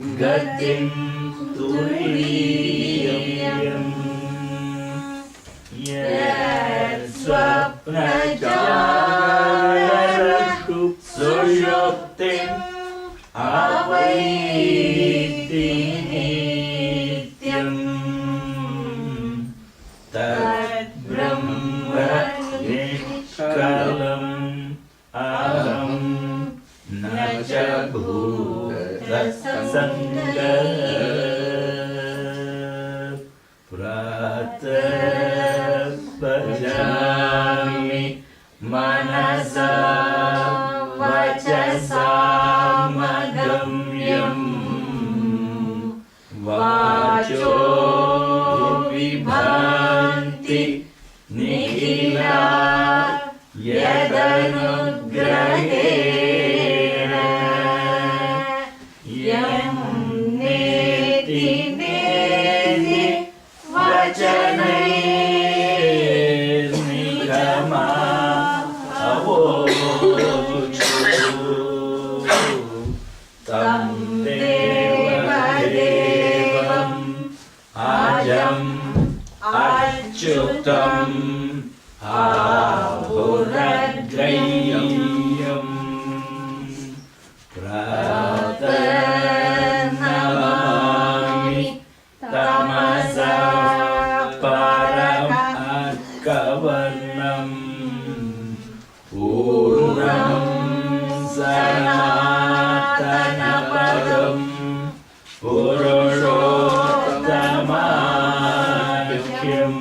Gatim turiyam yat swapnajarashu sushuptim avaiti nityam tat brahma nishkalam aham nacha bhuta sanga pratapajami manasa vachasa magamyam vacho vibhanti nikhila yadanugrahena yam neti neti vachanai nikama avochu tam deva devam ajam achyutam ahuradrayam pratanamami tamasa paramatkavarnam purnam sanatanapadam purushottamākhyam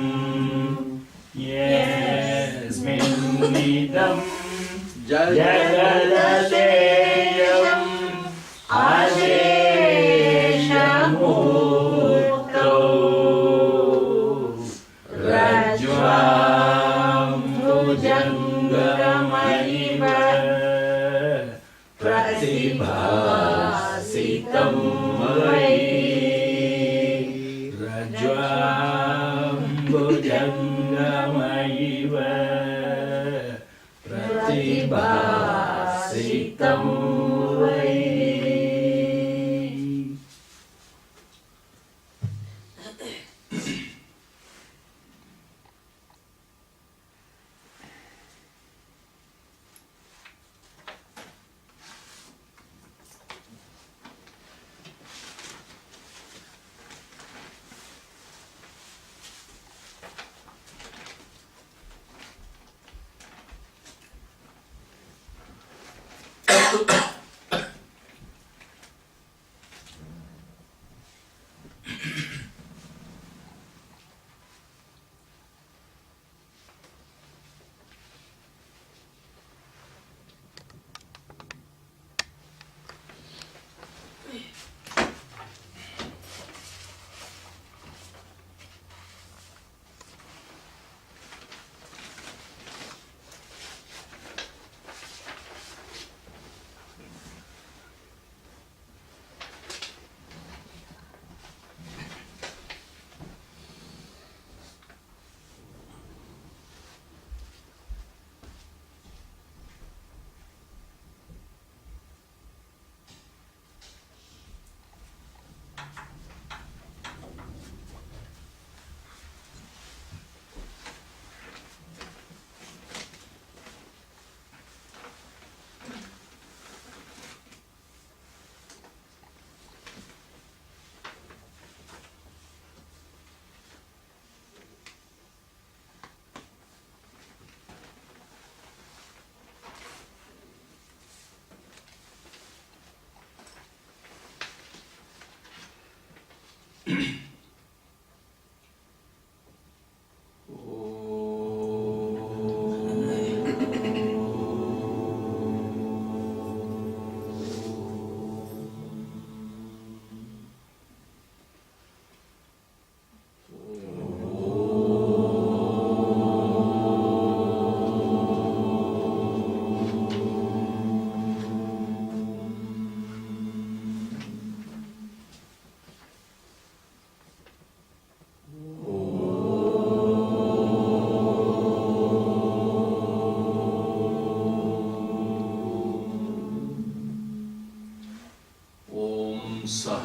yasminnidam jagadadeyam asheshamurto rajvam bhujangamaiva pratibhasitam vai rajvam bhujangamaiva pratibhasitam vai.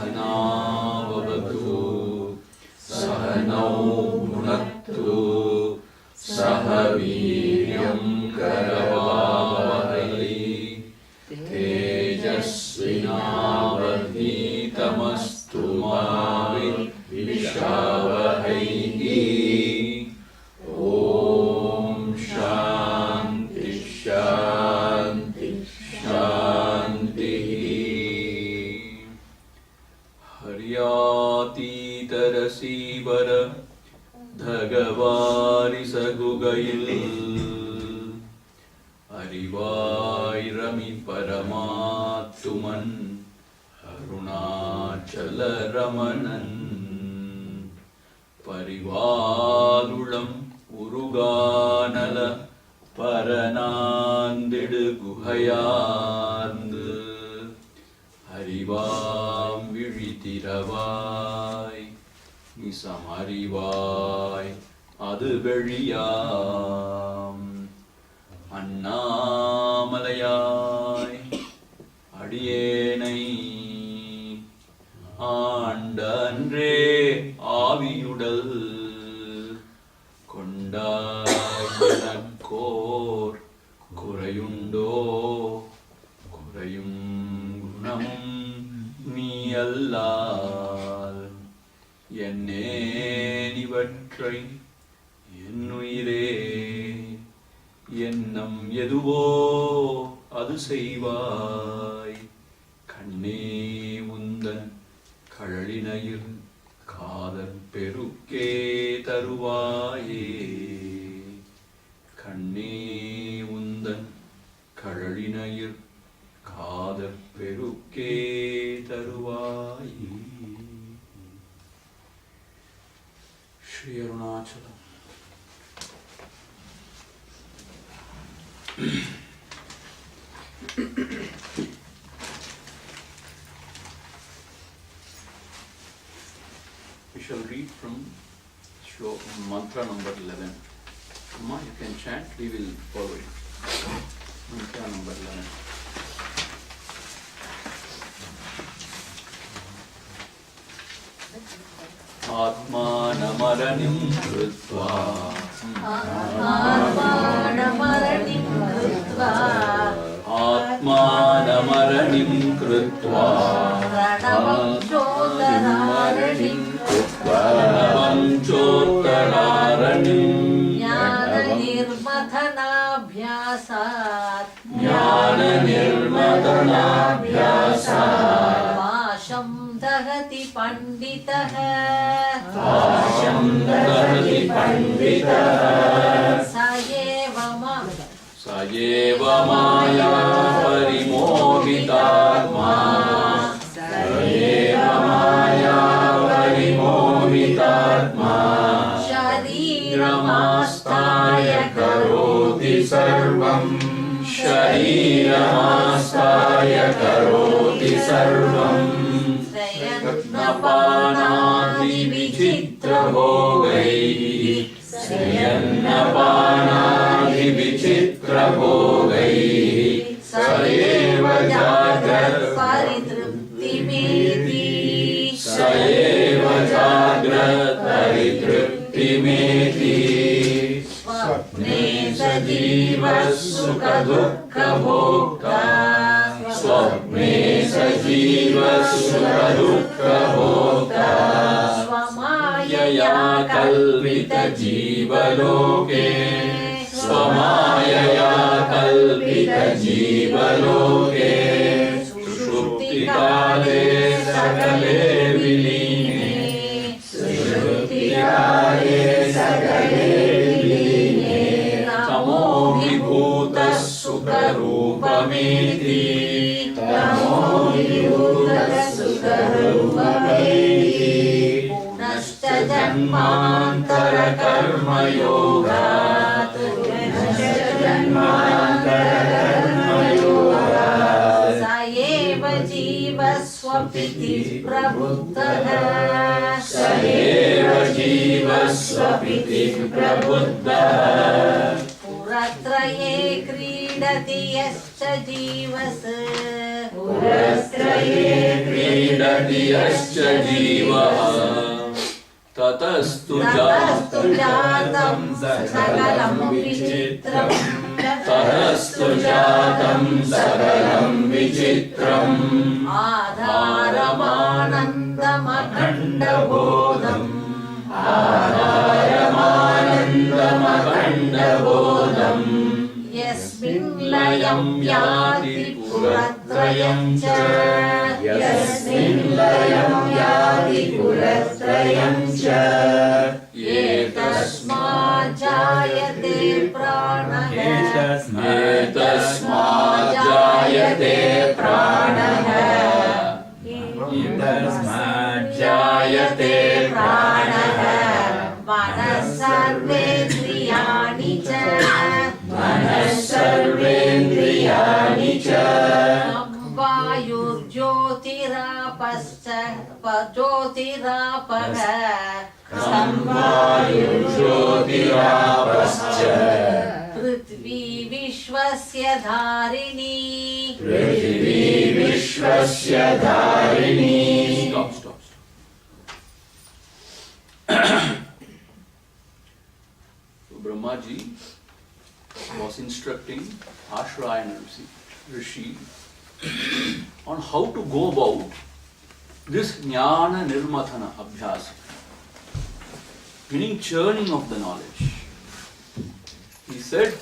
सहनाववतु सहनौ भुनक्तु सह वीर्यं करवावहै तेजस्विनावधीतमस्तु मा विद्विषावहै। ओम शांति शांति शांति। हर्यातीतरसीवर धगवारिसगुगैल அறிவாயிரமி பரமாத்துமன் அருணாச்சல ரமணன் பரிவாலுளம் உருகானல பரநாந்திடு குகையார்ந்து அறிவாம் விழித்திரவாய் நிசமறிவாய் அது வெளியாம் அண்ணாமலையாய் அடியேனை ஆண்ட அன்றே ஆவியுடல் கொண்டாய்க்கோர் குறையுண்டோ குறையும் குணமும் நீ அல்லால் என்னேனிவற்றை என்னுயிரே எண்ணம் எதுவோ அது செய்வாய் கண்ணே உந்தன் கழலினையில் காதல் பெருக்கே தருவாயே கண்ணே உந்தன் கழலினையில் காதல் பெருக்கே தருவாயே. Sri Arunachalam. We shall read from mantra number 11. Amma, you can chant, we will follow it. Mantra number 11. आत्मानमरणिं कृत्वा आत्मानमरणिं कृत्वा आत्मानमरणिं कृत्वा प्रणवं चोत्तरारणिं ज्ञाननिर्मथनाभ्यासात् पाशं दहति पंडितः स एव माया परिमोहितात्मा शरीरमास्ताय करोति सर्वं शयन्नपानादिविचित्रभोगैः स एव जाग्रत् परितृप्तिमेति स्वप्ने स जीवः सुखदुःखभोक्ता स्वमायया कल्पितजीवलोके सुषुप्तिकाले सकले विलीने तमोभिभूतः सुखरूपमेति पुनश्च जन्मान्तरकर्मयोगात् स एव जीवस्वपिति प्रबुद्धः पुरत्रये क्रीडति यश्च जीवस् पुरस्त्रये क्रीडति यश्च जीवः ततस्तु ततस्तु जातं सकलं विचित्रम् ततस्तु जातं सकलं विचित्रम् आधारमानन्दमखण्डबोधम् आधारमानन्दमखण्डबोधम् यस्मिन् लयं याति पुरत्रयं च यस्मिन् लयं याति पुरत्रयं च एतस्मात् जायते प्राणः एतस्मात् जायते प्राणः एतस्मात् जायते प्राणः मनः सर्वेन्द्रियाणि च मनः सर्वेन्द्रियाणि च वायुर्ज्योतिरापश्च ज्योतिरापः संवायुर्ज्योतिरापश्च पृथ्वी विश्वस्य धारिणी पृथिवी विश्वस्य धारिणी. Stop. Brahmaji was instructing Ashrayana Rishi on how to go about this jnana nirmathana abhyasa, meaning churning of the knowledge. He said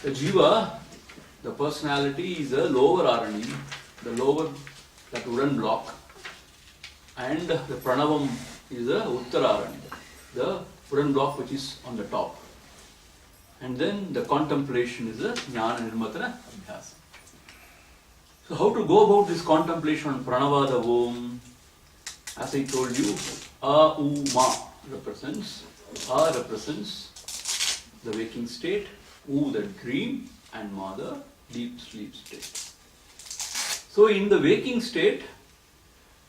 the jiva, the personality, is a lower arani, that wooden block, and the pranavam is a uttararani, the wooden block which is on the top. And then the contemplation is a jnana nirmatana abhyasa. So how to go about this contemplation on pranava, the om? As I told you, a, u, ma represents the waking state, u the dream, and ma the deep sleep state. So in the waking state,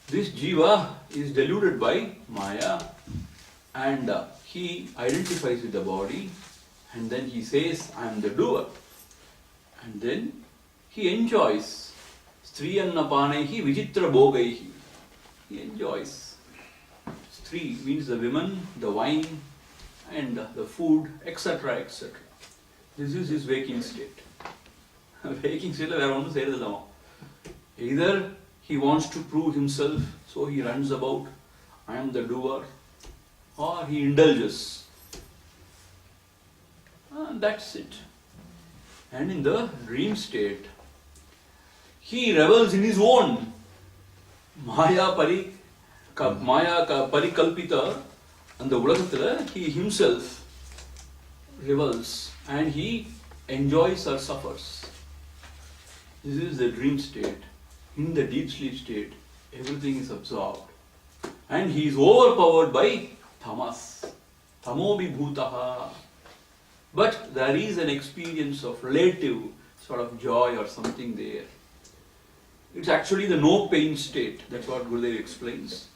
this jiva is deluded by maya, and he identifies with the body, and then he says, I am the doer. And then he enjoys striyannapanaihi vichitra bhogaihi. He enjoys. Stri means the women, the wine, and the food, etc., etc. This is his waking state. Waking state, either he wants to prove himself, so he runs about, I am the doer, or he indulges. That's it. And in the dream state, he revels in his own Maya parikalpita, and the ulagathila he himself revels and he enjoys or suffers. This is the dream state. In the deep sleep state, everything is absorbed. And he is overpowered by tamas, tamobhibhutaha. But there is an experience of relative sort of joy or something there. It's actually the no pain state. That's what Gurudev explains.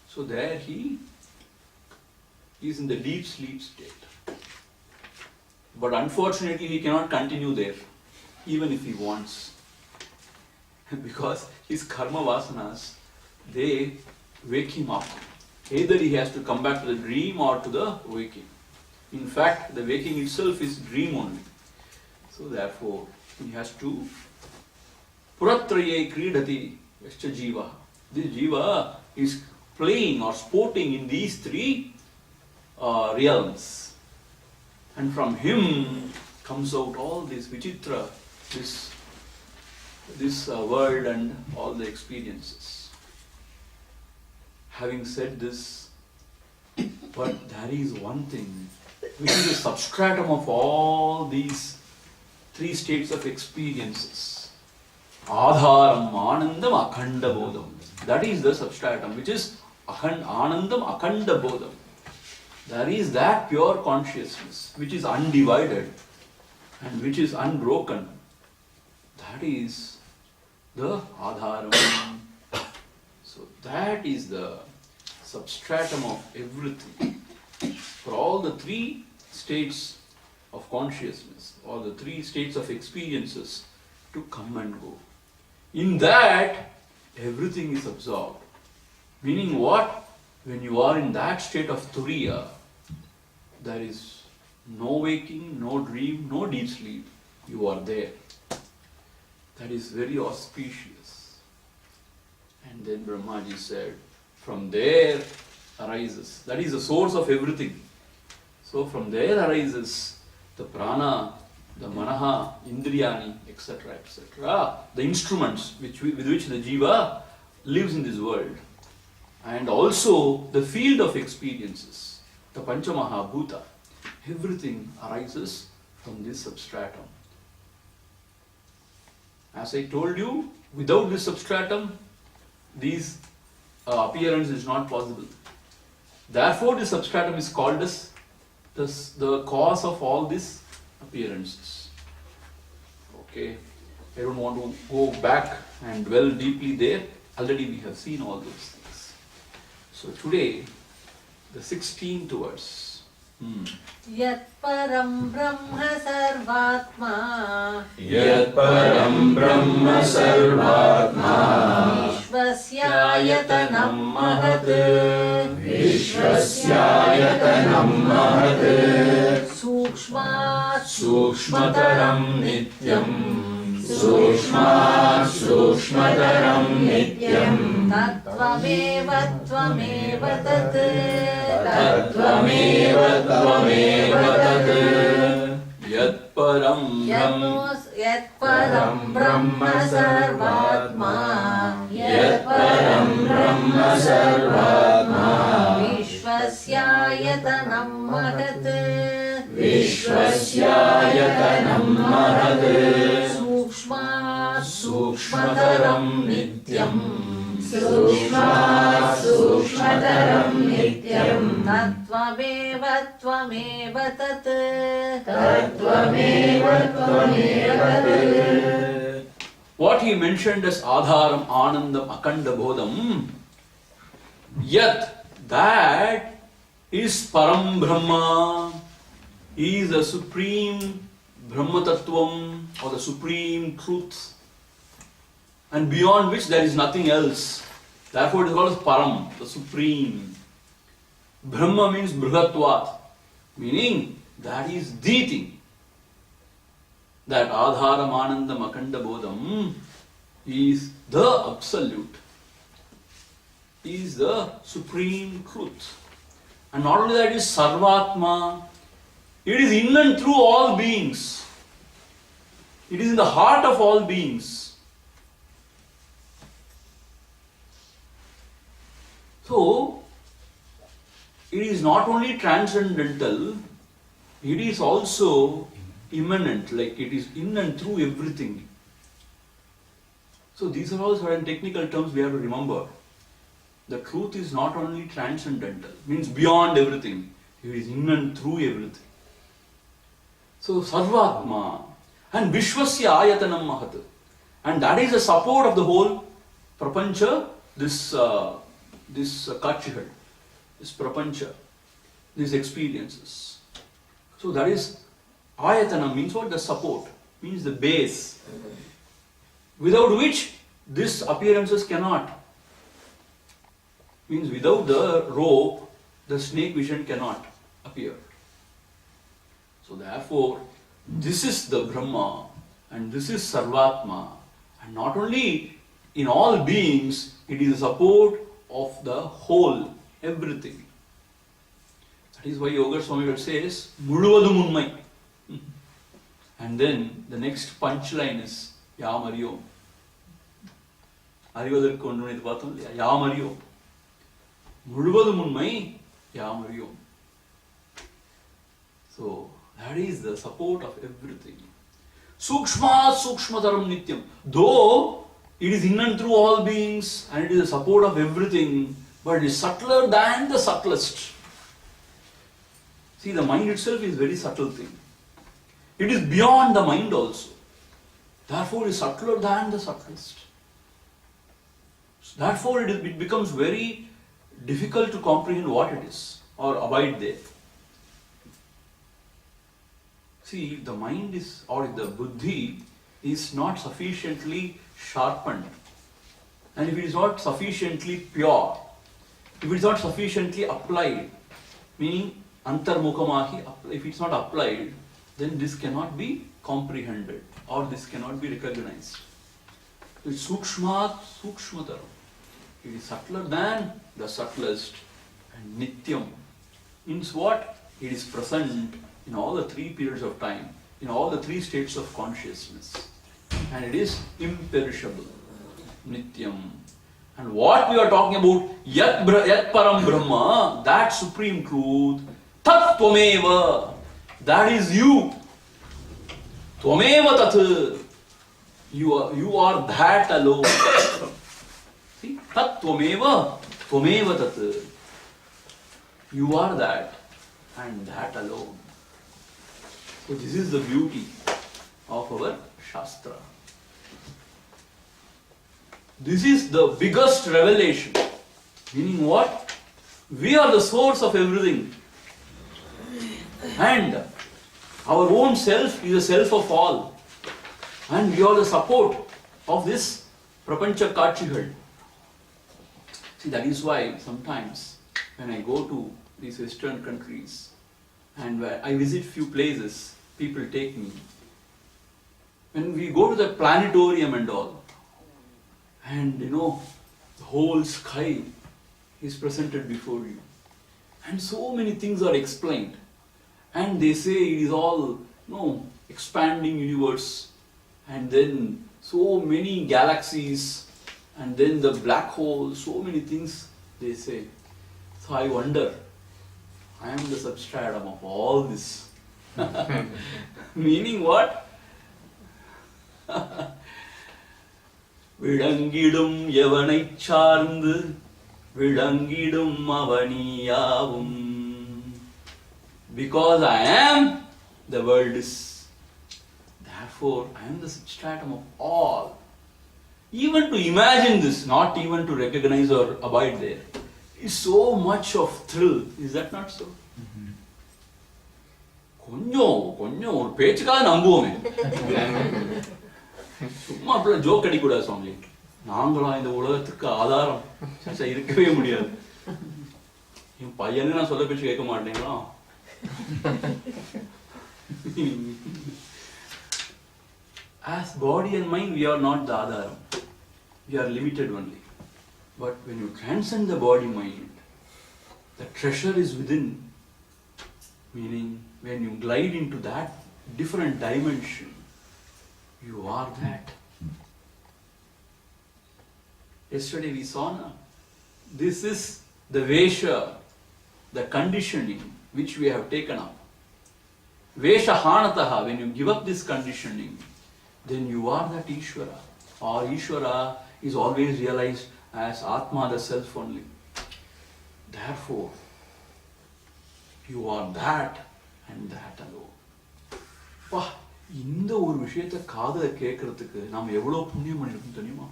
So there he is in the deep sleep state. But unfortunately he cannot continue there, even if he wants. Because his karma vasanas, they wake him up. Either he has to come back to the dream or to the waking. In fact, the waking itself is dream only. So therefore, he has to puratraye kridati yascha jiva. This jiva is playing or sporting in these three realms. And from him comes out all this vichitra, this world and all the experiences. Having said this, but there is one thing which is the substratum of all these three states of experiences. Adharam, Anandam, Akhanda Bodham. That is the substratum, which is Anandam, Akhanda Bodham. There is that pure consciousness, which is undivided and which is unbroken. That is the Adharam. So that is the substratum of everything. For all the three states of consciousness, or the three states of experiences to come and go. In that, everything is absorbed. Meaning what? When you are in that state of turiya, there is no waking, no dream, no deep sleep. You are there. That is very auspicious. And then Brahmaji said, from there arises, that is the source of everything. So from there arises the prana, the manaha, indriyani, etc., etc., the instruments with which the jiva lives in this world. And also the field of experiences, the panchamaha bhuta. Everything arises from this substratum. As I told you, without this substratum, these appearance is not possible. Therefore, the substratum is called as the cause of all these appearances. Okay, I don't want to go back and dwell deeply there. Already we have seen all those things. So today, the 16th verse. Yat param brahma sarvatma Yat param brahma sarvatma Vishvasyayatanam mahat Vishvasyayatanam mahat Sukshmat Sukshmataram nityam Sukshmat Sukshmataram nityam Tattvameva tvameva tat Tattvameva tvameva tat Yat param Yat param brahma sarvatma Yat param brahma sarvatma Vishvasyayatanam mahat Vishvasyayatanam mahat Sukshmat Sukshmataram nityam Sukshmat Sukshmataram nityam Tattvameva tvameva tat Tattvameva tvameva tat. What he mentioned as Adharam, Anandam, Akanda Bodham, yet that is Param Brahma, is the supreme Brahma Tattvam or the supreme truth, and beyond which there is nothing else. Therefore it is called as Param, the supreme. Brahma means Brihatvat, meaning that is the thing. That Adharam, Anandam, Akanda Bodham is the absolute, is the supreme truth. And not only that, it is Sarvatma, it is in and through all beings. It is in the heart of all beings. So, it is not only transcendental, it is also immanent, like it is in and through everything. So these are all certain technical terms we have to remember. The truth is not only transcendental, means beyond everything, it is in and through everything. So Sarvatma and Vishwasya Ayatanam Mahat, and that is the support of the whole Prapancha, this Kachihad, this Prapancha, these experiences. So that is Ayatana means what? The support, means the base, without which these appearances cannot. Means without the rope, the snake vision cannot appear. So therefore, this is the Brahma and this is Sarvatma, and not only in all beings, it is the support of the whole, everything. That is why Yoga Swami says, Muduvadu Munmai. And then the next punchline is Yamariyom. Arivadakku onnu idu paathom illaya, Yamariyom. Muduvadu Munmai, Yamariyom. So that is the support of everything. Sukshma Sukshmataram Nityam. Though it is in and through all beings and it is the support of everything, but it is subtler than the subtlest. See, the mind itself is a very subtle thing. It is beyond the mind also. Therefore, it is subtler than the subtlest. Therefore, it becomes very difficult to comprehend what it is or abide there. See, if the mind is, or if the buddhi is not sufficiently sharpened, and if it is not sufficiently pure, if it is not sufficiently applied, meaning antarmukhamahi, if it is not applied, then this cannot be comprehended or this cannot be recognized. So it's sukshmat sukshmataram. It is subtler than the subtlest, and nityam means what? It is present in all the three periods of time, in all the three states of consciousness, and it is imperishable, nityam. And what we are talking about, yat param brahma, that supreme truth, tat tvameva, that is you. Tvameva tat, you are that alone. See, tat tvameva, tvameva tat, you are that and that alone. So this is the beauty of our Shastra. This is the biggest revelation. Meaning what? We are the source of everything. And our own self is the self of all. And we are the support of this Prapancha Kachigal. See, that is why sometimes when I go to these Western countries and where I visit few places, people take me. When we go to the planetarium and all, and the whole sky is presented before you, and so many things are explained, and they say it is all expanding universe, and then so many galaxies, and then the black hole, so many things they say. So I wonder, I am the substratum of all this. Meaning what? Vilangidum yavanai charndu, vilangidum avaniyavum. Because I am, the world is. Therefore, I am the substratum of all. Even to imagine this, not even to recognize or abide there, is so much of thrill. Is that not so? கொஞ்சம் ஒரு பேச்சுக்காக நம்புவோமே. சும்மா அப்படியே joke அடிக்கூடாது சுவாமி. நாங்களாம் இந்த உலகத்துக்கு ஆதாரம் இருக்கவே முடியாது. என் பையனே நான் சொல்ல பேச்சு கேட்க மாட்டேங்களா? As body and mind, we are not the adharam. We are limited only. But when you transcend the body mind, the treasure is within. Meaning, when you glide into that different dimension, you are that. Yesterday we saw, this is the Vesha, the conditioning which we have taken up. Vesha hanataha, when you give up this conditioning, then you are that Ishvara. Or Ishvara is always realized as Atma, the self only. Therefore, you are that and that alone. பா, இந்த ஒரு விஷயத்தை காதுல கேட்கறதுக்கு நாம் எவ்வளவு புண்ணியம் பண்ணிருக்கோம் தெரியுமா?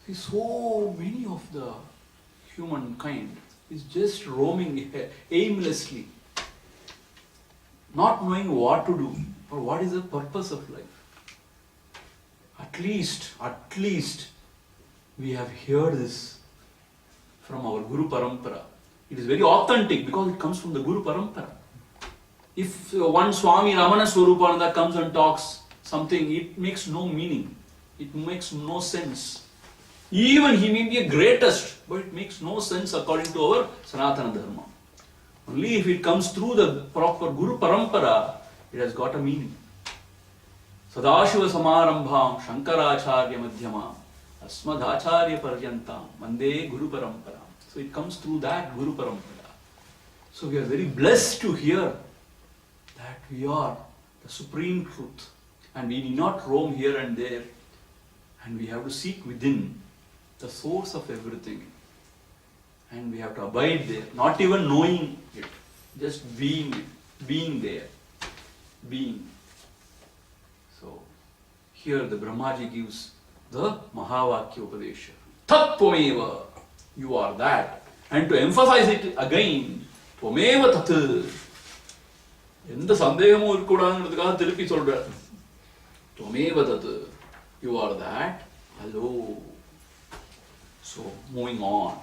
See, so many of the humankind is just roaming aimlessly, not knowing what to do or what is the purpose of life. At least we have heard this from our Guru Parampara. It is very authentic because it comes from the Guru Parampara. If one Swami Ramana Swaroopananda comes and talks something, it makes no meaning. It makes no sense. Even he may be a greatest, but it makes no sense according to our Sanatana Dharma. Only if it comes through the proper Guru Parampara, it has got a meaning. Sadashiva Samarambham Shankaracharya Madhyamam Asmadacharya Paryantam Vande Guru Parampara. So it comes through that Guru Parampara. So we are very blessed to hear that we are the supreme truth, and we need not roam here and there, and we have to seek within the source of everything, and we have to abide there, not even knowing it, just being there, being. So here the Brahmaji gives the Mahavakya Upadesha. Tat-tvameva, you are that. And to emphasize it again, tvameva tat. எந்த சந்தேகமும் இருக்கக்கூடாதுங்கிறதுக்காக திருப்பி சொல்றார். Tvameva tat. You are that. Hello. So, moving on.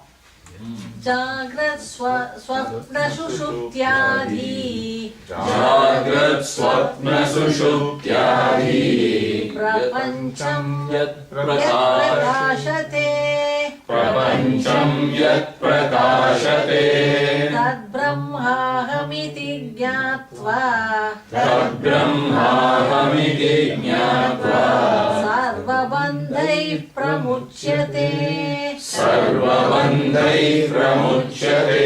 Jagrat swapna sushuptyadi. Jagrat swapna sushuptyadi. Prapancham Yat prakashate. Prapancham yat prakashate. Tad brahmahamiti jnatva. Tad brahmahamiti jnatva. Sarvabandhai pramuchyate. Sarvabandhai pramuchyate.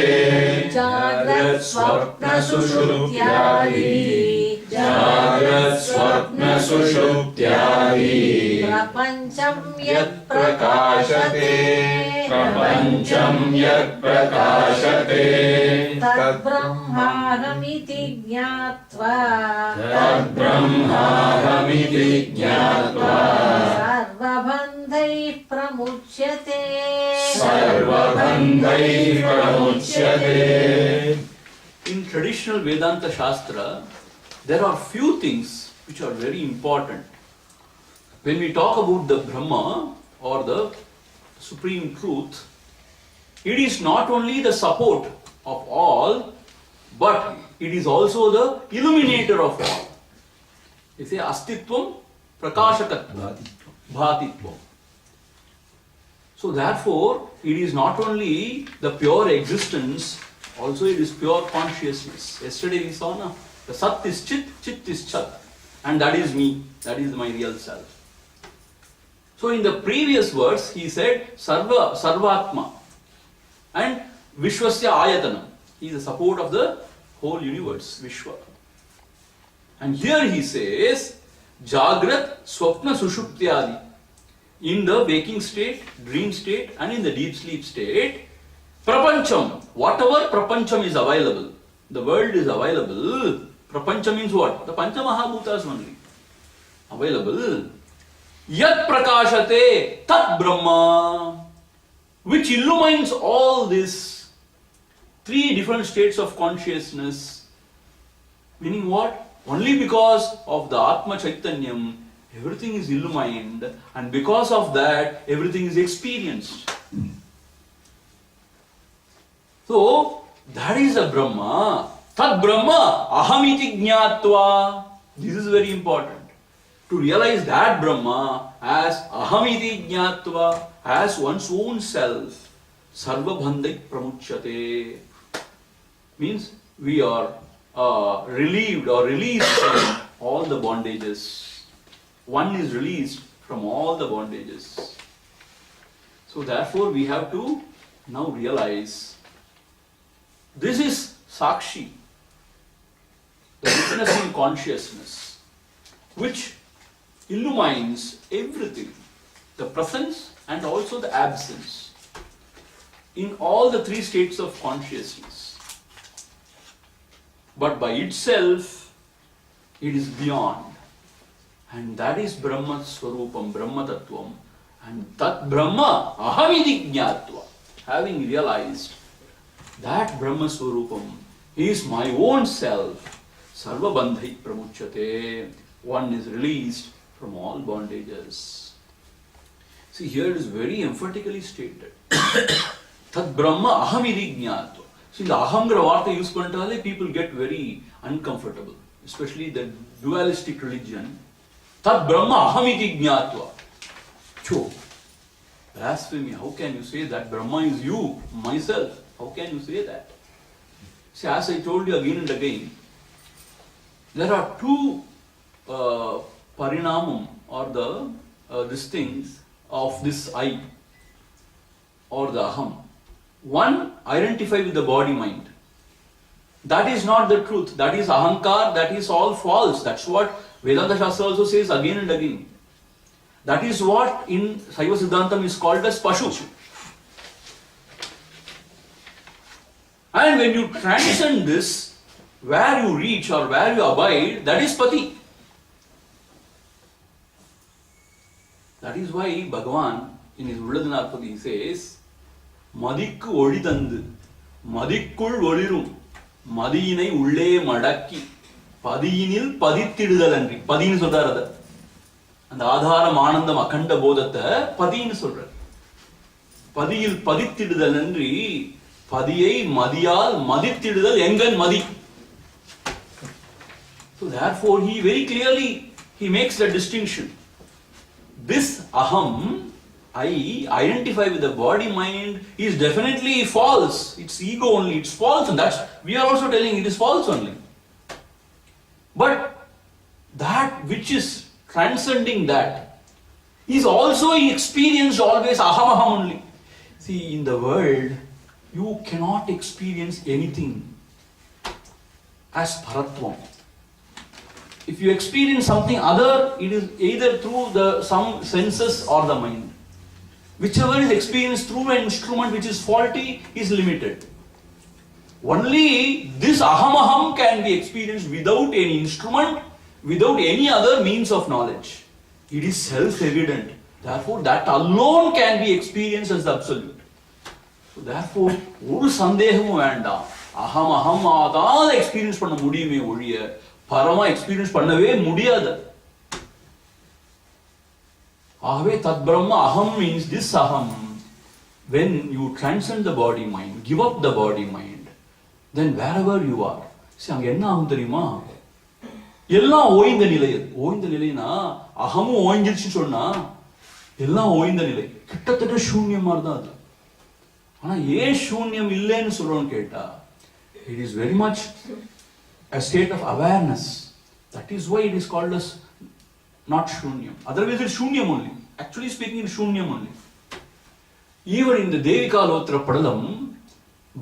Jagrat swapna sushuptyadi. Jagrat swapna sushuptyadi. Prapancham yat prakashate. Prapancham yat prakashate. Tad brahmahamiti jnatva. Tad brahmahamiti jnatva. Sarvabandhai pramuchyate. Sarvabandhai pramuchyate. In traditional Vedanta Shastra, there are few things which are very important. When we talk about the Brahma or the Supreme Truth, it is not only the support of all, but it is also the illuminator of all. You say Astitvam Prakashakatvam Bhatitvam. So therefore, it is not only the pure existence, also it is pure consciousness. Yesterday we saw na, the Sat is Chit, Chit is Chat, and that is me, that is my real self. So in the previous verse he said Sarvatma and Vishwasya Ayatanam. He is the support of the whole universe, Vishwa. And here he says Jagrat Swapna Sushuptyadi. In the waking state, dream state, and in the deep sleep state, Prapancham, whatever Prapancham is available, the world is available. Prapancham means what? The Pancha Mahabhutas only. Available. Yat Prakashate Tat Brahma, which illumines all these three different states of consciousness. Meaning what? Only because of the Atma Chaitanyam, everything is illumined, and because of that, everything is experienced. So, that is a Brahma. Tad Brahma ahamiti jnatva. This is very important. To realize that Brahma as ahamiti jnatva, as one's own self, sarva bandhai pramuchyate. Means we are relieved or released from all the bondages. One is released from all the bondages. So therefore we have to now realize this is Sakshi, the witnessing consciousness, which illumines everything, the presence and also the absence, in all the three states of consciousness. But by itself, it is beyond. And that is Brahma Swarupam, Brahma Tattvam. And Tat Brahma Ahamiti Jnatva. Having realized that Brahma Swarupam is my own self, Sarva Bandhai Pramuchyate. One is released from all bondages. See, here it is very emphatically stated. Tat Brahma Ahamiti Jnatva. See, the Ahamgra Varta use pantale, people get very uncomfortable, especially the dualistic religion. Tat Brahma Ahamiti Jnatva. Cho. Blasphemy. How can you say that Brahma is you, myself? How can you say that? See, as I told you again and again, there are two parinamam or the these things of this I or the Aham. One, identify with the body mind. That is not the truth. That is Ahankar. That is all false. That's what Vedanta Shastra also says again and again. That is what in Saiva Siddhantam is called as Pashu. And when you transcend this, where you reach or where you abide, that is Pati. That is why Bhagavan in his Ulladhanarpati says, Madikku Odidandu, Madikkul Olirum, Madinai Ulle Madakki, Padinil Padittidudalandri. Padin Sodarada. அந்த ஆதாரம் ஆனந்தம் அகண்ட போதத்தை பதின்னு சொல்ற. பதியில் பதித்திடுதல் நன்றி, பதியை மதியால் மதித்திடுதல் எங்கன் மதி. So therefore he very clearly he makes the distinction. This aham, I identify with the body mind, is definitely false. It's ego only, it's false, and that's we are also telling it is false only. But that which is transcending that is also experienced always aham aham only. See, in the world you cannot experience anything as paratvam. If you experience something other, it is either through some senses or the mind. Whichever is experienced through an instrument which is faulty is limited. Only this aham aham can be experienced without any instrument, without any other means of knowledge. It is self-evident. Therefore, that alone can be experienced as the absolute. So therefore, ஒரு சந்தேகமும் வேண்டாம். அகம் அகம் ஆதான் experience பண்ண முடியுமே ஒழிய பரமா experience பண்ணவே முடியாது. ஆகவே தத் பிரம்ம அகம் means this aham. When you transcend the body mind, give up the body mind, then wherever you are, see அங்க என்ன ஆகும் தெரியுமா? எல்லாம் ஓய்ந்த நிலை. ஓய்ந்த நிலைனா அகமும் ஓய்ஞ்சிருச்சுன்னு சொன்னா எல்லாம் ஓய்ந்த நிலை, கிட்டத்தட்ட சூன்யம் மாதிரி தான் அது. ஆனா ஏன் சூன்யம் இல்லைன்னு சொல்றோம்னு கேட்டா, it is very much a state of awareness. That is why it is called as not shunyam. Otherwise it's shunyam only. Actually speaking, it's shunyam only. Even in the Devika Lotra Padalam,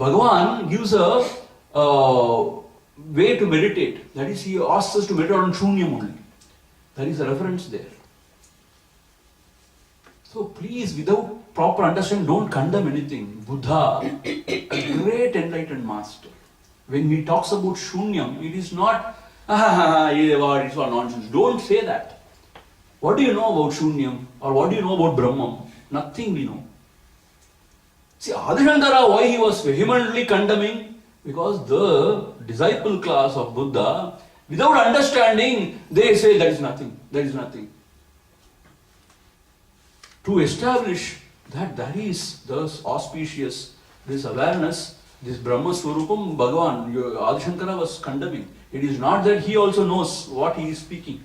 Bhagavan gives a way to meditate. That is, he asks us to meditate on shunyam only. There is a reference there. So please, without proper understanding, don't condemn anything. Buddha, a great enlightened master, when he talks about shunyam, it is not, it's all nonsense. Don't say that. What do you know about shunyam? Or what do you know about Brahman? Nothing we know. See, Adi Shankara, why he was vehemently condemning? Because the disciple class of Buddha, without understanding, they say there is nothing, there is nothing. To establish that there is thus auspicious, this awareness, this Brahma Swarupam, Bhagavan, Adi Shankara was condemning. It is not that he also knows what he is speaking.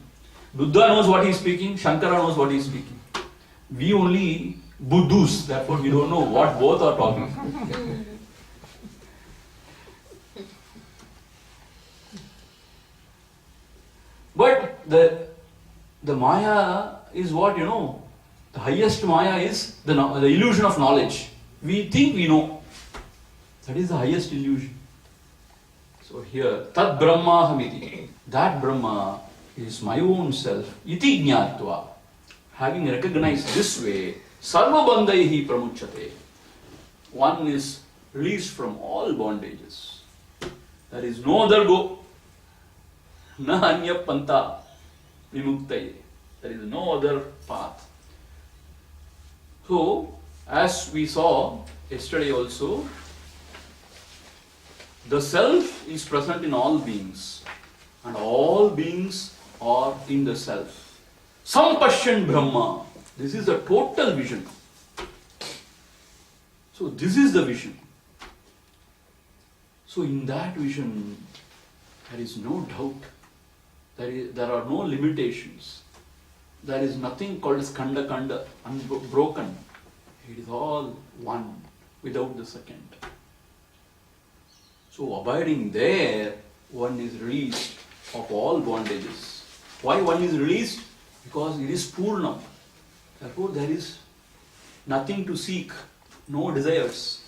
Buddha knows what he is speaking, Shankara knows what he is speaking. We only Buddhus, therefore we don't know what both are talking. But the Maya is what, you know, the highest Maya is the illusion of knowledge. We think we know. That is the highest illusion. So here, Tad Brahma Hamiti, that Brahma is my own self. Iti Jnatva. Having recognized this way, Sarva Bandhaihi Pramuchate. One is released from all bondages. There is no other go. Na anya panta vimuktaye. There is no other path. So, as we saw yesterday also, the self is present in all beings, and all beings are in the self. Sampashyan Brahma. This is the total vision. So this is the vision. So in that vision, there is no doubt. There are no limitations. There is nothing called as kanda kanda, unbroken. It is all one, without the second. So abiding there, one is released of all bondages. Why one is released? Because it is Purnam. Therefore there is nothing to seek, no desires.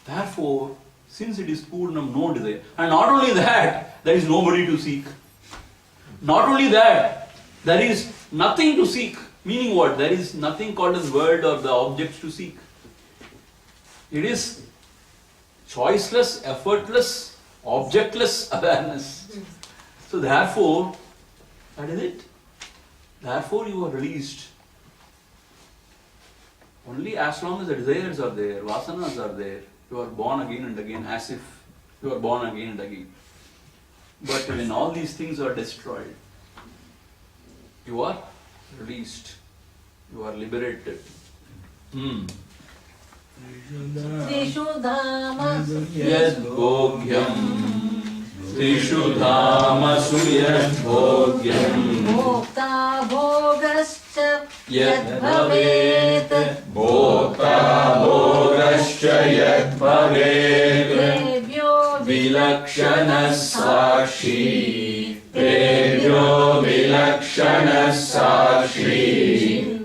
Therefore, since it is Purnam, no desire. And not only that, there is nobody to seek. Not only that, there is nothing to seek. Meaning what? There is nothing called as world or the objects to seek. It is choiceless, effortless, objectless awareness. So therefore, that is it. Therefore you are released. Only as long as the desires are there, vasanas are there, you are born again and again as if you are born again and again. But when all these things are destroyed, you are released. You are liberated. Trishu dhamasu Yad bhogyam. Trishu dhamasu yad bhogyam. Bhokta bhogascha Yad yad bhavet Bhokta bhogascha yad bhavet Tebhyo Vilakshana sakshi Tebhyo vilakshana sakshi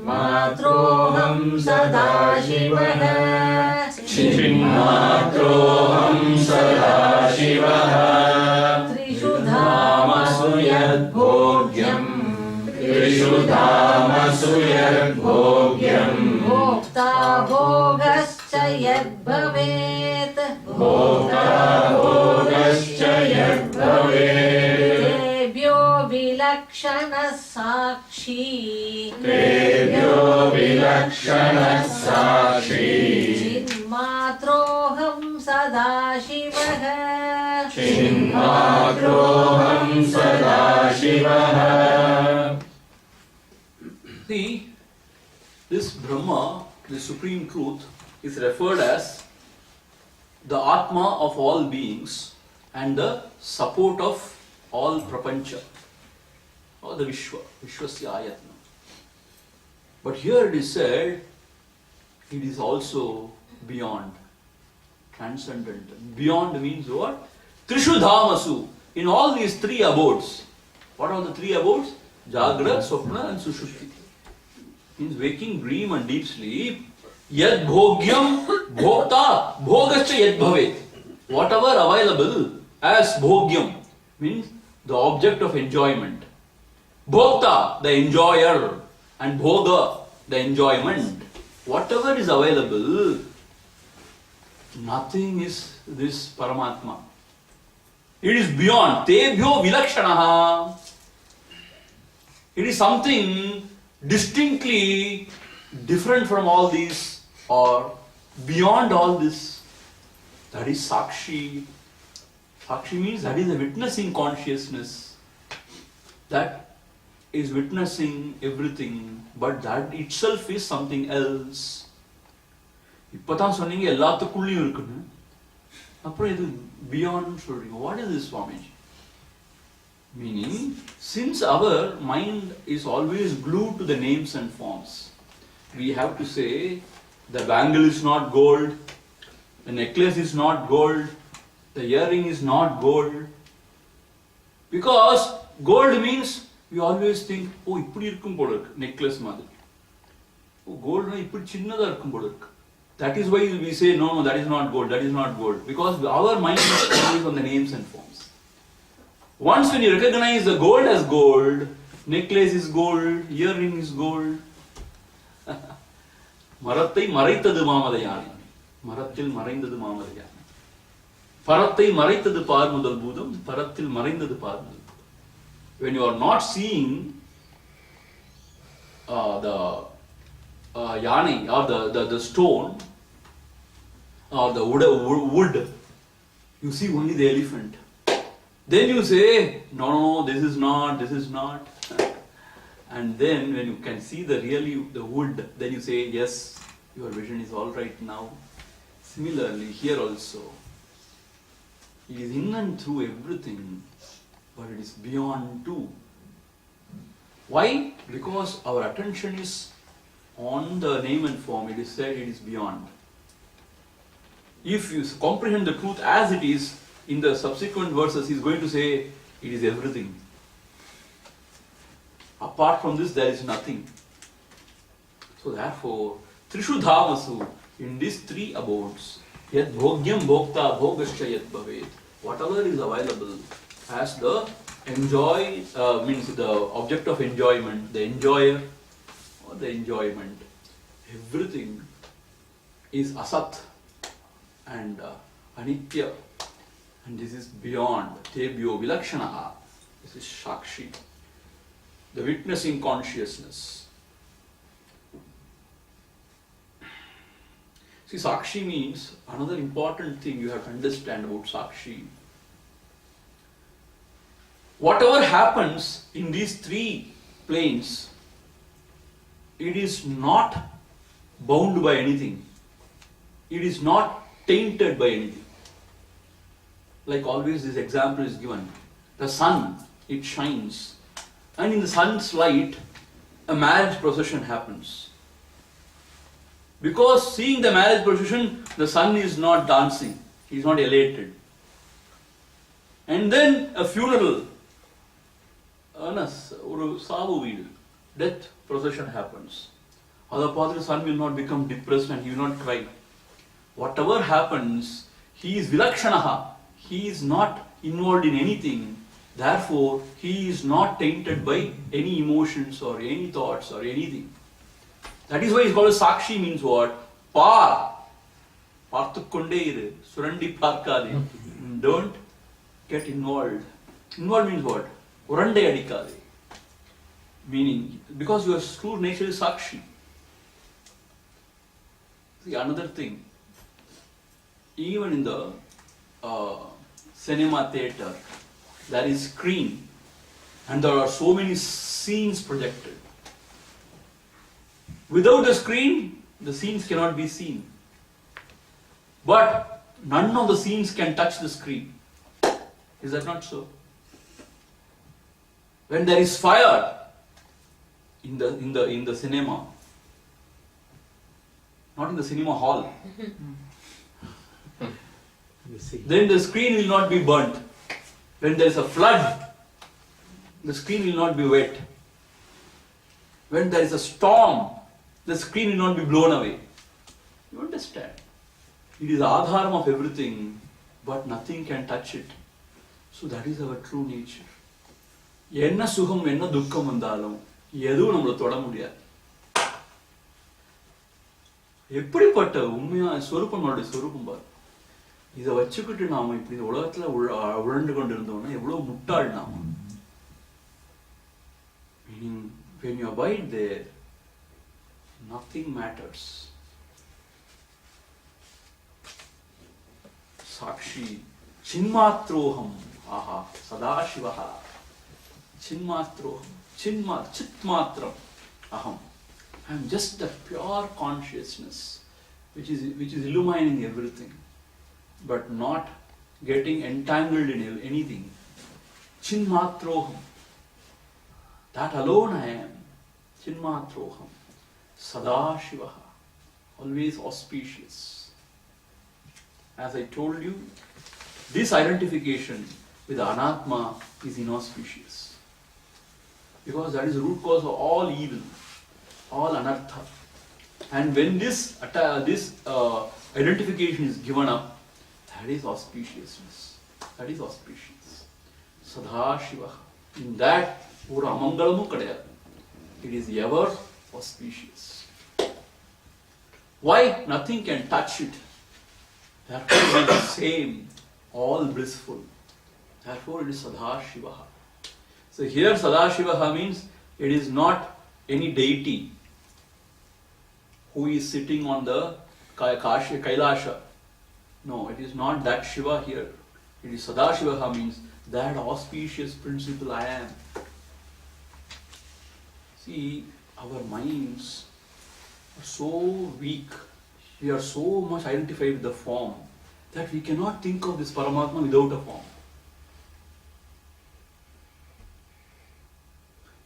Matroham sadashivaha Chinmatroham sadashivaha Trishu Dhamasu yad bhogyam Trishu dhamasu yad bhogyam Bhokta bhogascha yad bhavet Bhokta bhogascha yad bhavet Tebhyo vilakshana sakshi Tebhyo vilakshana sakshi Chinmatroham sadashivaha Chinmatroham sadashivaha. See, this Brahma, the supreme truth, is referred as the Atma of all beings and the support of all prapancha, or the Vishwa, Vishwasya Ayatna. But here it is said, it is also beyond, transcendent. Beyond means what? Trishu Dhamasu. In all these three abodes. What are the three abodes? Jagra, Swapna and Sushupti. Means waking, dream and deep sleep. Yad bhogyam bhokta bhogascha yad bhavet. Whatever available as bhogyam means the object of enjoyment. Bhokta, the enjoyer, and bhoga, the enjoyment. Whatever is available, nothing is this Paramatma. It is beyond. Tebhyo vilakshanaha. It is something distinctly different from all these or beyond all this. That is Sakshi. Sakshi means that is a witnessing consciousness. That is witnessing everything, but that itself is something else. இப்பதான் சொன்னீங்க எல்லாத்துக்குள்ளேயும் இருக்குன்னு அப்புறம் இது beyond சொல்றீங்க. What is this, Swamiji? Meaning, since our mind is always glued to the names and forms, we have to say the bangle is not gold, the necklace is not gold, the earring is not gold. Because gold means we always think, oh, இப்படி இருக்கும் போல இருக்கு necklace மாதிரி. Oh, gold na இப்படி சின்னதா இருக்கும் போல இருக்கு. That is why we say, no, that is not gold, that is not gold. Because our mind is always on the names and forms. Once when you recognize the gold as gold, necklace is gold, earring is gold. மரத்தை மறைத்தது மாமதையானை, மரத்தில் மறைந்தது மாமதையானை. பரத்தை மறைத்தது பார் முதல் பூதம், பரத்தில் மறைந்தது பார் முதல் பூதம். When you are not seeing the yane or the stone or the wood, you see only the elephant. Then you say, no, this is not. And then when you can see the wood, then you say, yes, your vision is all right now. Similarly, here also, it is in and through everything, but it is beyond too. Why? Because our attention is on the name and form. It is said it is beyond. If you comprehend the truth as it is, in the subsequent verses, he is going to say, it is everything. Apart from this, there is nothing. So therefore, Trishu Dhamasu, in these three abodes, Yad Bhogyam Bhokta Bhogascha Yad Bhavet, whatever is available as the means the object of enjoyment, the enjoyer or the enjoyment, everything is Asat and Anitya. And this is beyond. Tebhyo vilakshanaha. This is Shakshi. The witnessing consciousness. See, Sakshi means another important thing you have to understand about Sakshi. Whatever happens in these three planes it is not bound by anything. It is not tainted by anything. Like always this example is given. The sun, it shines. And in the sun's light, a marriage procession happens. Because seeing the marriage procession, the sun is not dancing. He is not elated. And then a funeral, death procession happens. The sun will not become depressed and he will not cry. Whatever happens, he is vilakshanaha. He is not involved in anything. Therefore, he is not tainted by any emotions or any thoughts or anything. That is why he is called Sakshi, means what? Parthukonde surandi parkade. Don't get involved. Involved means what? Urande adikade. Meaning, because your true nature is Sakshi. See, another thing. Even in the cinema theatre, there is screen and there are so many scenes projected. Without a screen, the scenes cannot be seen. But none of the scenes can touch the screen. Is that not so? When there is fire in the cinema, not in the cinema hall, then the screen will not be burnt. When there is a flood, the screen will not be wet. When there is a storm, the screen will not be blown away. You understand? It is the adharam of everything, but nothing can touch it. So that is our true nature. Enna sukham, enna dukkam vandalum, edhu nammala thoda mudiyadhu. எப்படிப்பட்ட உண்மையா ஸ்வரூபனுடைய ஸ்வரூபம் பாரு. இதை வச்சுக்கிட்டு நாம இப்படி உலகத்துல உழண்டு கொண்டு இருந்தோம்னா எவ்வளவு முட்டாள் நாம. Meaning, when you abide there, nothing matters. Sakshi, chinmatroham, aha, sadashivaha, chinmatroham, chitmatram, aham. I am just a pure consciousness which is illumining everything, but not getting entangled in anything. Chinmatroham. That alone I am. Chinmatroham. Sadashivaha. Always auspicious. As I told you, this identification with Anatma is inauspicious. Because that is the root cause of all evil, all anartha. And when this identification is given up, that is auspiciousness. That is auspicious. Sadashivaha. In that, Ura Amangalamu Kadaya. It is ever auspicious. Why? Nothing can touch it. Therefore, it is the same, all blissful. Therefore, it is Sadashivaha. So here Sadashivaha means it is not any deity who is sitting on the Kailasha. No, it is not that Shiva here. It is Sadashivaha means that auspicious principle I am. See, our minds are so weak. We are so much identified with the form that we cannot think of this Paramatma without a form.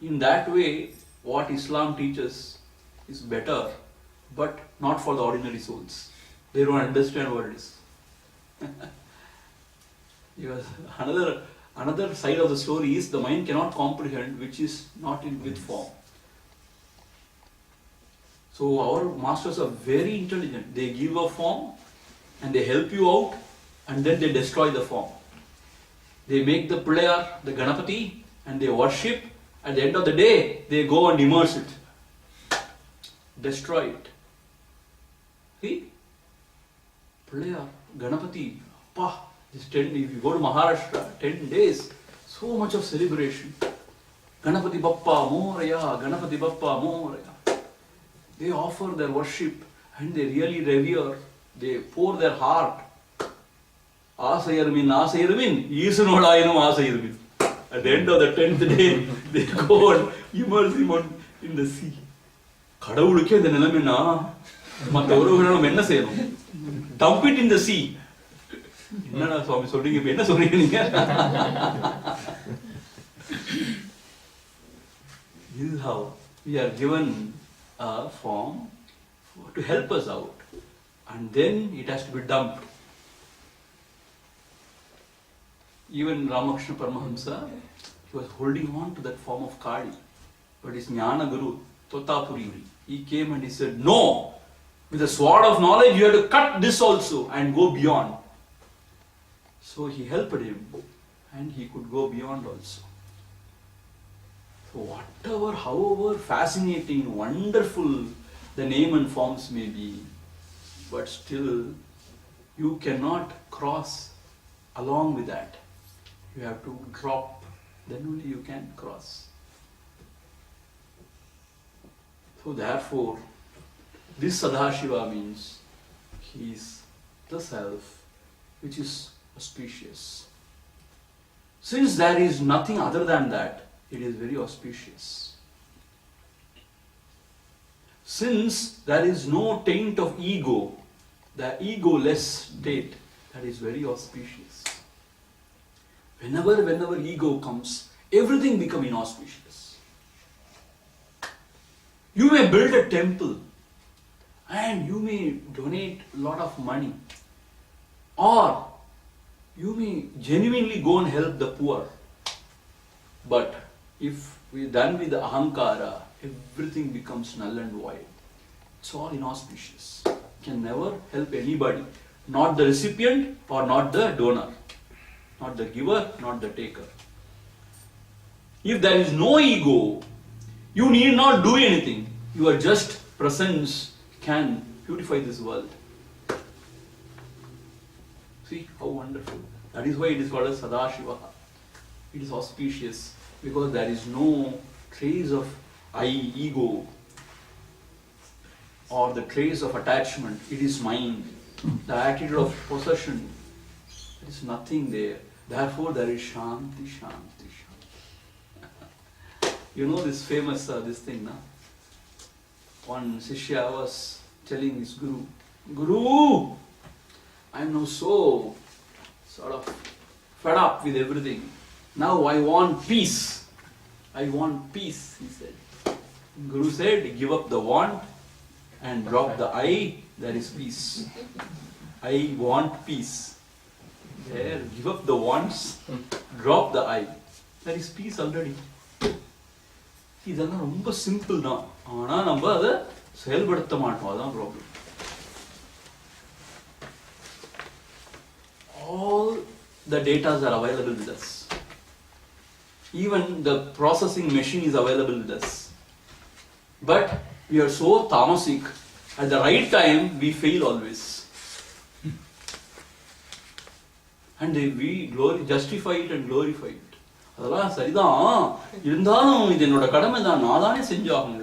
In that way, what Islam teaches is better, but not for the ordinary souls. They don't understand what it is. Because another side of the story is the mind cannot comprehend which is not with form. So our masters are very intelligent. They give a form and they help you out and then they destroy the form. They make the player, the Ganapati, and they worship. At the end of the day, they go and immerse it. Destroy it. See? Player, Ganapati, if you go to Maharashtra, 10 days, so much of celebration. Ganapati Bappa Moraya, Ganapati Bappa Moraya. They offer their worship and they really revere. They pour their heart. Asayarmin, Isunodayinum Asayarmin. At the end of the 10th day, they go and immerse him in the sea. கடவுளுக்கே இந்த நிலைமைன்னா மற்ற உறவுகளை நம்ம என்ன செய்யணும்? Dump it in the sea. என்னடா சுவாமி சொல்றீங்க, இப்ப என்ன சொல்றீங்க நீங்க? This is how we are given a form to help us out, and then it has to be dumped. Even Ramakrishna Paramahamsa, he was holding on to that form of Kali, but his Jnana Guru Totapuri, he came and he said, no, with the sword of knowledge you have to cut this also and go beyond. So he helped him and he could go beyond also. So whatever, however fascinating, wonderful the name and forms may be, but still you cannot cross along with that. You have to drop, then only you can cross. So therefore, this Sadashiva means he is the self which is auspicious. Since there is nothing other than that, it is very auspicious. Since there is no taint of ego, the egoless state, that is very auspicious. Whenever ego comes, everything becomes inauspicious. You may build a temple and you may donate a lot of money, or you may genuinely go and help the poor. But if we are done with the ahankara, everything becomes null and void. It's all inauspicious. You can never help anybody, not the recipient or not the donor, not the giver, not the taker. If there is no ego, you need not do anything. Your just presence can beautify this world. See how wonderful. That is why it is called as Sadashiva. It is auspicious because there is no trace of ego or the trace of attachment. It is mind. The attitude of possession. There is nothing there. Therefore there is Shanti, Shanti, Shanti. You know this famous this thing, na? One Shishya was telling his Guru, Guru, I am now so sort of fed up with everything. Now I want peace. I want peace, he said. Guru said, give up the want and drop the I, there is peace. I want peace. There, give up the wants, drop the I. There is peace already. இதெல்லாம் ரொம்ப simple தான், ஆனா நம்ம அதை செயல்படுத்த மாட்டோம், அதான் problem. All the data are available with us. Even the processing machine is available with us. But we are so tamasic, at the right time we fail always. And we justify it and glorify it. அதெல்லாம் சரிதான், இருந்தாலும் இது என்னோட கடமை தான், நான் தானே செஞ்சாகும்.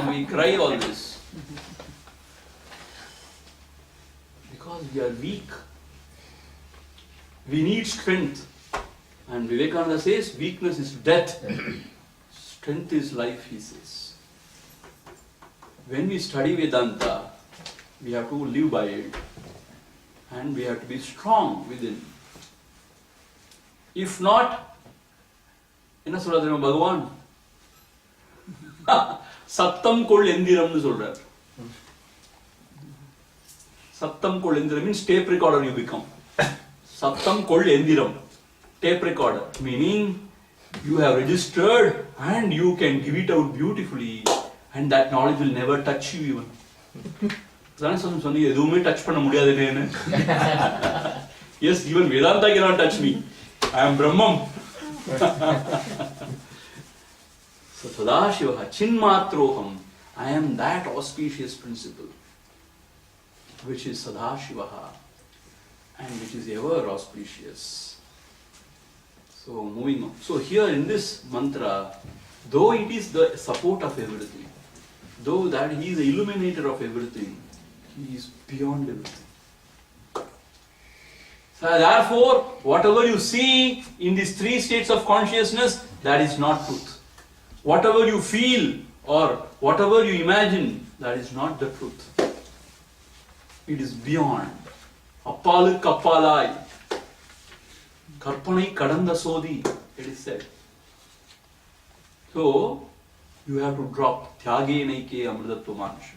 We cry always. Because we are weak. We need strength. And Vivekananda says, weakness is death. Strength is life, he says. When we study Vedanta, we have to live by it. And we have to be strong within. If not, என்ன சொல்றாரு பகவான்? சத்தம் கொள் எந்திரம்னு சொல்றார். சத்தம் கொள் எந்திரம் means tape recorder you become. சத்தம் கொள் எந்திரம், tape recorder, meaning you have registered and you can give it out beautifully and that knowledge will never touch you even. தானே சொன்னீங்க எதுவுமே டச் பண்ண முடியாதுன்னு. Yes, even Vedanta cannot touch me. I am Brahman. So Sadashiva, Chinmatroham, I am that auspicious principle, which is Sadashiva and which is ever auspicious. So moving on. So here in this mantra, though it is the support of everything, though that he is the illuminator of everything, he is beyond everything. So therefore, whatever you see in these three states of consciousness, that is not truth. whatever you feel or whatever you imagine, that is not the truth. It is beyond. Appalu kappalai. Karpanai kadanda sodi, it is said. So, you have to drop tyage naike amritatva manusha.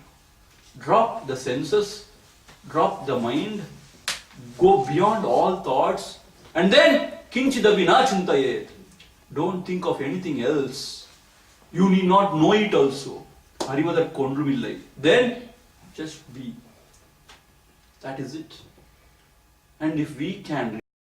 Drop the senses, drop the mind, go beyond all thoughts, and then kinchidapi na chintayet. Don't think of anything else. You need not know it also. Harivada kondrumillai. Then just be. That is it. And if we can